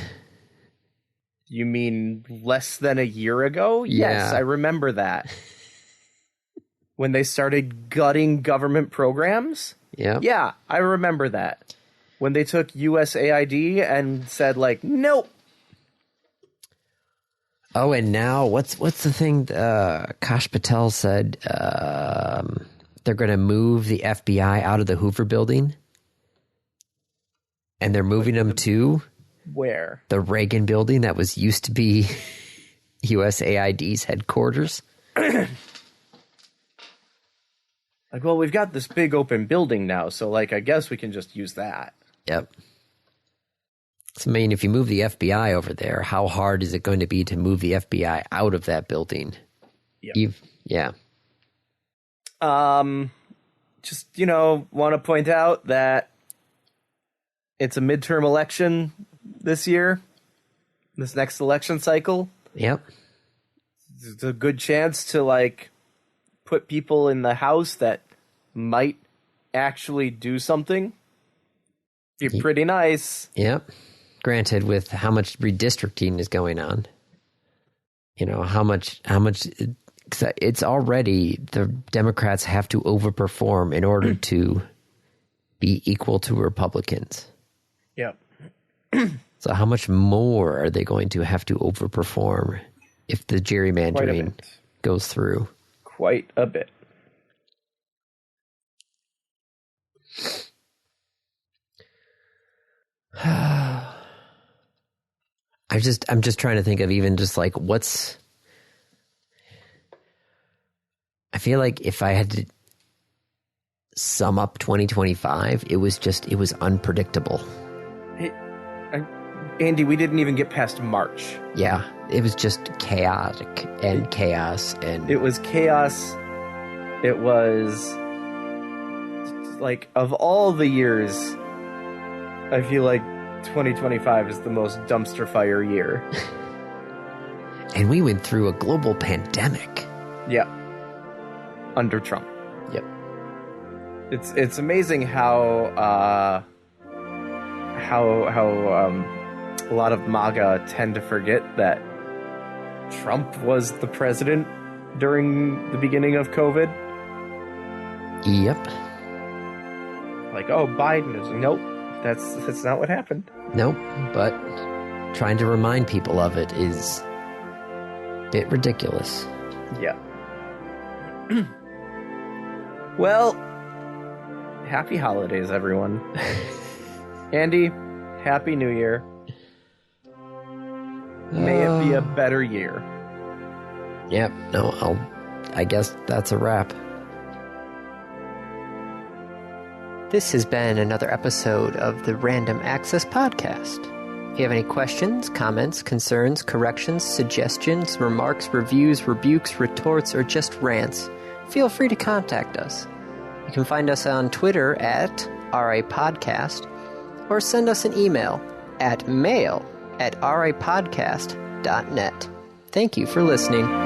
Speaker 2: You mean less than a year ago?
Speaker 1: Yeah.
Speaker 2: Yes, I remember that. When they started gutting government programs?
Speaker 1: Yeah.
Speaker 2: Yeah, I remember that. When they took USAID and said, like, nope.
Speaker 1: Oh, and now, what's the thing Kash Patel said? They're going to move the FBI out of the Hoover building. And they're moving them to...
Speaker 2: Where?
Speaker 1: The Reagan building that used to be USAID's headquarters.
Speaker 2: Like, well, we've got this big open building now, so, like, I guess we can just use that.
Speaker 1: Yep. So, I mean, if you move the FBI over there, how hard is it going to be to move the FBI out of that building?
Speaker 2: Yep.
Speaker 1: Yeah.
Speaker 2: Just, want to point out that it's a midterm election this year, this next election cycle.
Speaker 1: Yep.
Speaker 2: It's a good chance to, like, put people in the House that might actually do something. Be pretty nice.
Speaker 1: Yep. Granted, with how much redistricting is going on, how much it's already, the Democrats have to overperform in order to be equal to Republicans.
Speaker 2: Yep.
Speaker 1: So how much more are they going to have to overperform if the gerrymandering goes through?
Speaker 2: Quite a bit.
Speaker 1: I'm just trying to think of even just like I feel like if I had to sum up 2025, it was unpredictable.
Speaker 2: Andy, we didn't even get past March.
Speaker 1: Yeah, it was just chaotic and chaos, and
Speaker 2: it was chaos. It was like, of all the years, I feel like 2025 is the most dumpster fire year.
Speaker 1: And we went through a global pandemic.
Speaker 2: Yeah. Under Trump.
Speaker 1: Yep.
Speaker 2: It's amazing how a lot of MAGA tend to forget that Trump was the president during the beginning of COVID.
Speaker 1: Yep.
Speaker 2: Like, oh, Biden is... Nope, that's not what happened.
Speaker 1: Nope, but trying to remind people of it is a bit ridiculous.
Speaker 2: Yeah. Well, happy holidays, everyone. Andy, happy New Year. May it be a better year.
Speaker 1: Yep. No, I guess that's a wrap. This has been another episode of the Random Access Podcast. If you have any questions, comments, concerns, corrections, suggestions, remarks, reviews, rebukes, retorts, or just rants, feel free to contact us. You can find us on Twitter at RAPodcast, or send us an email at mail@rapodcast.net. Thank you for listening.